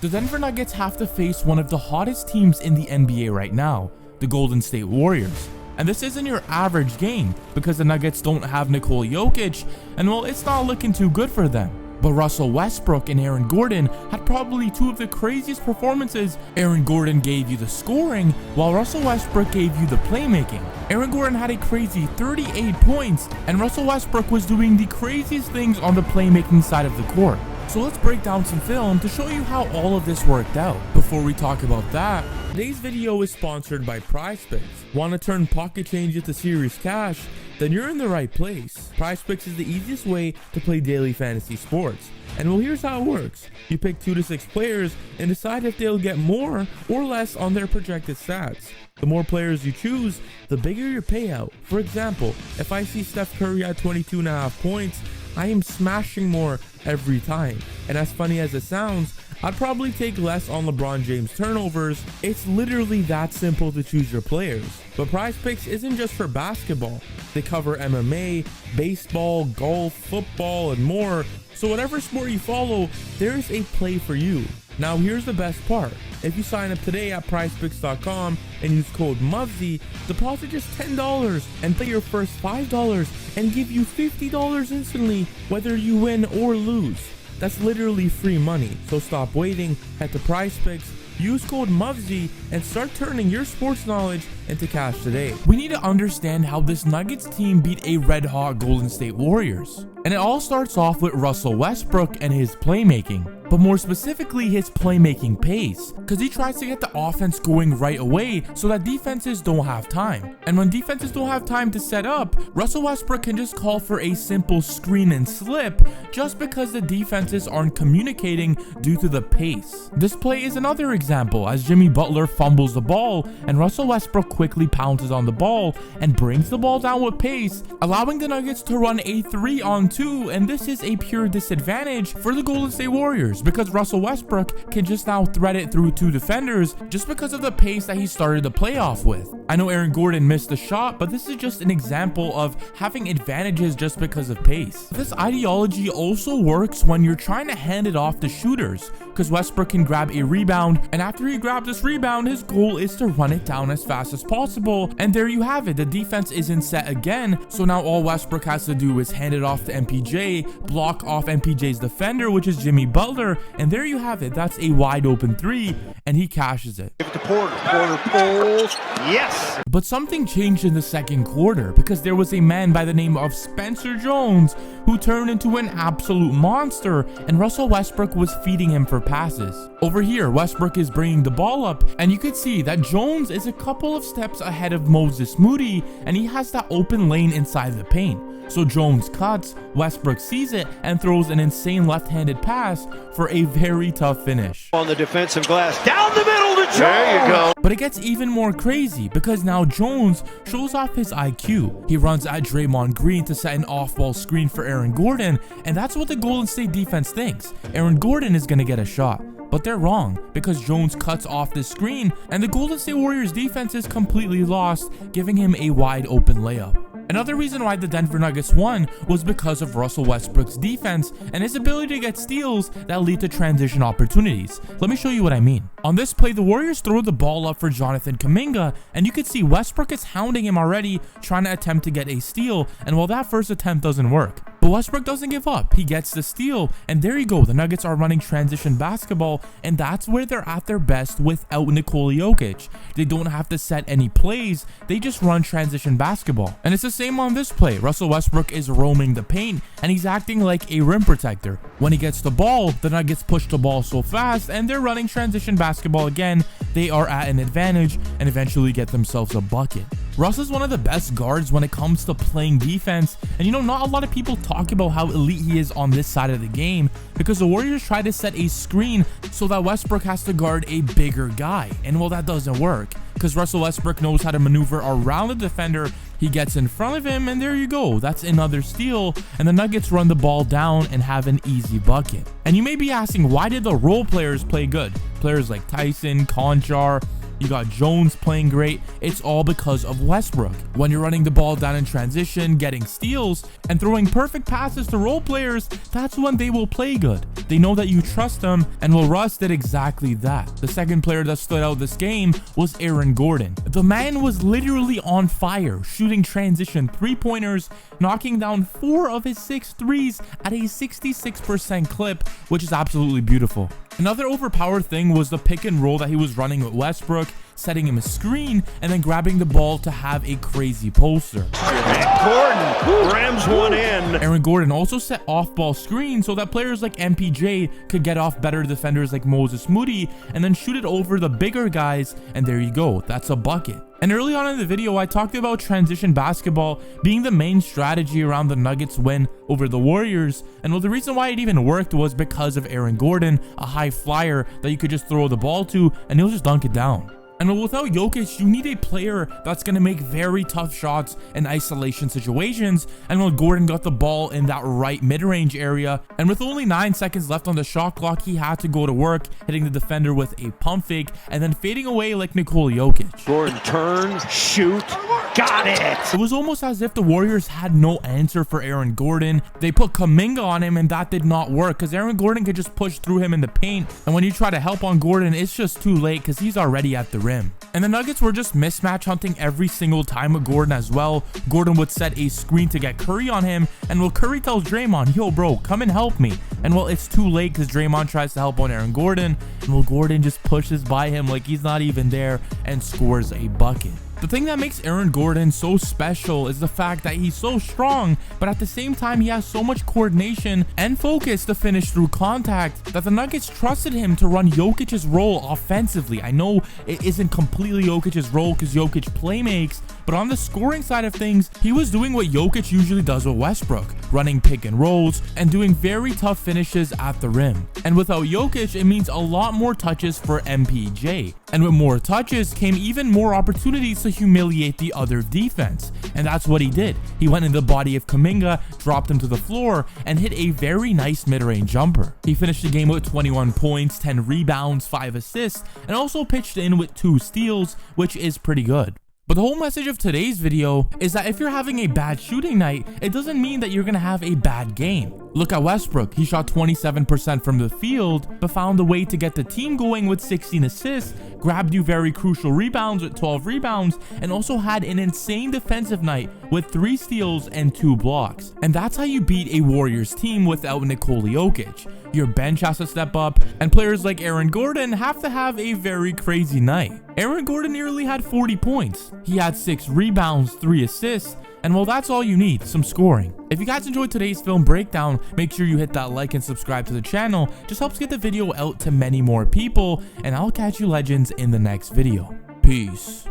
The Denver Nuggets have to face one of the hottest teams in the NBA right now, the Golden State Warriors. And this isn't your average game because the Nuggets don't have Nikola Jokic, and well, it's not looking too good for them. But Russell Westbrook and Aaron Gordon had probably two of the craziest performances. Aaron Gordon gave you the scoring, while Russell Westbrook gave you the playmaking. Aaron Gordon had a crazy 38 points, and Russell Westbrook was doing the craziest things on the playmaking side of the court. So let's break down some film to show you how all of this worked out. Before we talk about that, today's video is sponsored by PrizePicks. Want to turn pocket change into serious cash? Then you're in the right place. PrizePicks is the easiest way to play daily fantasy sports. And well, here's how it works. You pick 2 to 6 players and decide if they'll get more or less on their projected stats. The more players you choose, the bigger your payout. For example, if I see Steph Curry at 22.5 points, I am smashing more every time. And as funny as it sounds, I'd probably take less on LeBron James turnovers. It's literally that simple to choose your players. But PrizePicks isn't just for basketball. They cover MMA, baseball, golf, football, and more. So whatever sport you follow, there's a play for you. Now here's the best part. If you sign up today at PrizePicks.com and use code MUVSY, deposit just $10 and pay your first $5 and give you $50 instantly whether you win or lose. That's literally free money. So stop waiting, head to PrizePicks, use code MUVSY, and start turning your sports knowledge into cash today. We need to understand how this Nuggets team beat a red-hot Golden State Warriors. And it all starts off with Russell Westbrook and his playmaking. But more specifically, his playmaking pace, because he tries to get the offense going right away so that defenses don't have time. And when defenses don't have time to set up, Russell Westbrook can just call for a simple screen and slip just because the defenses aren't communicating due to the pace. This play is another example as Jimmy Butler fumbles the ball and Russell Westbrook quickly pounces on the ball and brings the ball down with pace, allowing the Nuggets to run a 3-on-2, and this is a pure disadvantage for the Golden State Warriors because Russell Westbrook can just now thread it through 2 defenders just because of the pace that he started the playoff with. I know Aaron Gordon missed the shot, but this is just an example of having advantages just because of pace. This ideology also works when you're trying to hand it off to shooters, because Westbrook can grab a rebound, and after he grabs this rebound, his goal is to run it down as fast as possible, and there you have it. The defense isn't set again, so now all Westbrook has to do is hand it off to MPJ, block off MPJ's defender, which is Jimmy Butler, and there you have it. That's a wide open 3, and he cashes it. Give it to Porter. Porter pulls. Yes! But something changed in the second quarter because there was a man by the name of Spencer Jones who turned into an absolute monster, and Russell Westbrook was feeding him for passes. Over here, Westbrook is bringing the ball up, and you could see that Jones is a couple of steps ahead of Moses Moody, and he has that open lane inside the paint. So Jones cuts, Westbrook sees it, and throws an insane left-handed pass for a very tough finish. On the defensive glass, down the middle to Jones! There you go. But it gets even more crazy because now Jones shows off his IQ. He runs at Draymond Green to set an off-ball screen for Aaron Gordon, and that's what the Golden State defense thinks. Aaron Gordon is gonna get a shot. But they're wrong because Jones cuts off the screen and the Golden State Warriors defense is completely lost, giving him a wide open layup. Another reason why the Denver Nuggets won was because of Russell Westbrook's defense and his ability to get steals that lead to transition opportunities. Let me show you what I mean. On this play, the Warriors throw the ball up for Jonathan Kuminga, and you can see Westbrook is hounding him already, trying to attempt to get a steal, and well, that first attempt doesn't work. But Westbrook doesn't give up. He gets the steal, and there you go. The Nuggets are running transition basketball, and that's where they're at their best without Nikola Jokic. They don't have to set any plays. They just run transition basketball. And it's the same on this play. Russell Westbrook is roaming the paint, and he's acting like a rim protector. When he gets the ball, the Nuggets push the ball so fast, and they're running transition basketball again. They are at an advantage and eventually get themselves a bucket. Russ is one of the best guards when it comes to playing defense, and not a lot of people talk about how elite he is on this side of the game because the Warriors try to set a screen so that Westbrook has to guard a bigger guy, and well, that doesn't work because Russell Westbrook knows how to maneuver around the defender. He gets in front of him, and there you go. That's another steal, and the Nuggets run the ball down and have an easy bucket. And you may be asking, why did the role players play good? Players like Tyson, Conchar, You got Jones playing great. It's all because of Westbrook. When you're running the ball down in transition, getting steals, and throwing perfect passes to role players, that's when they will play good. They know that you trust them, and well, Russ did exactly that. The second player that stood out this game was Aaron Gordon. The man was literally on fire, shooting transition three-pointers, knocking down 4 of his 6 threes at a 66% clip, which is absolutely beautiful. Another overpowered thing was the pick and roll that he was running with Westbrook, setting him a screen and then grabbing the ball to have a crazy poster. And Gordon rams one in. Aaron Gordon also set off-ball screens so that players like MPJ could get off better defenders like Moses Moody and then shoot it over the bigger guys, and there you go, that's a bucket. And early on in the video, I talked about transition basketball being the main strategy around the Nuggets win over the Warriors, and well, the reason why it even worked was because of Aaron Gordon, a high flyer that you could just throw the ball to and he'll just dunk it down. And without Jokic, you need a player that's going to make very tough shots in isolation situations. And when Gordon got the ball in that right mid-range area, and with only 9 seconds left on the shot clock, he had to go to work, hitting the defender with a pump fake and then fading away like Nikola Jokic. Gordon turns, shoot, got it! It was almost as if the Warriors had no answer for Aaron Gordon. They put Kuminga on him and that did not work because Aaron Gordon could just push through him in the paint. And when you try to help on Gordon, it's just too late because he's already at the rim. And the Nuggets were just mismatch hunting every single time with Gordon as well. Gordon would set a screen to get Curry on him, and well, Curry tells Draymond, yo bro, come and help me. And well, it's too late because Draymond tries to help on Aaron Gordon, and well, Gordon just pushes by him like he's not even there and scores a bucket. The thing that makes Aaron Gordon so special is the fact that he's so strong, but at the same time he has so much coordination and focus to finish through contact that the Nuggets trusted him to run Jokic's role offensively. I know it isn't completely Jokic's role because Jokic playmakes, but on the scoring side of things, he was doing what Jokic usually does with Westbrook, running pick and rolls and doing very tough finishes at the rim. And without Jokic, it means a lot more touches for MPJ. And with more touches came even more opportunities to humiliate the other defense, and that's what he did. He went in the body of Kuminga, dropped him to the floor, and hit a very nice mid-range jumper. He finished the game with 21 points, 10 rebounds, 5 assists, and also pitched in with 2 steals, which is pretty good. But the whole message of today's video is that if you're having a bad shooting night, it doesn't mean that you're gonna have a bad game. Look at Westbrook. He shot 27% from the field, but found a way to get the team going with 16 assists, grabbed you very crucial rebounds with 12 rebounds, and also had an insane defensive night with 3 steals and 2 blocks. And that's how you beat a Warriors team without Nikola Jokic. Your bench has to step up, and players like Aaron Gordon have to have a very crazy night. Aaron Gordon nearly had 40 points. He had 6 rebounds, 3 assists, and well, that's all you need, some scoring. If you guys enjoyed today's film breakdown, make sure you hit that like and subscribe to the channel. Just helps get the video out to many more people, and I'll catch you legends in the next video. Peace.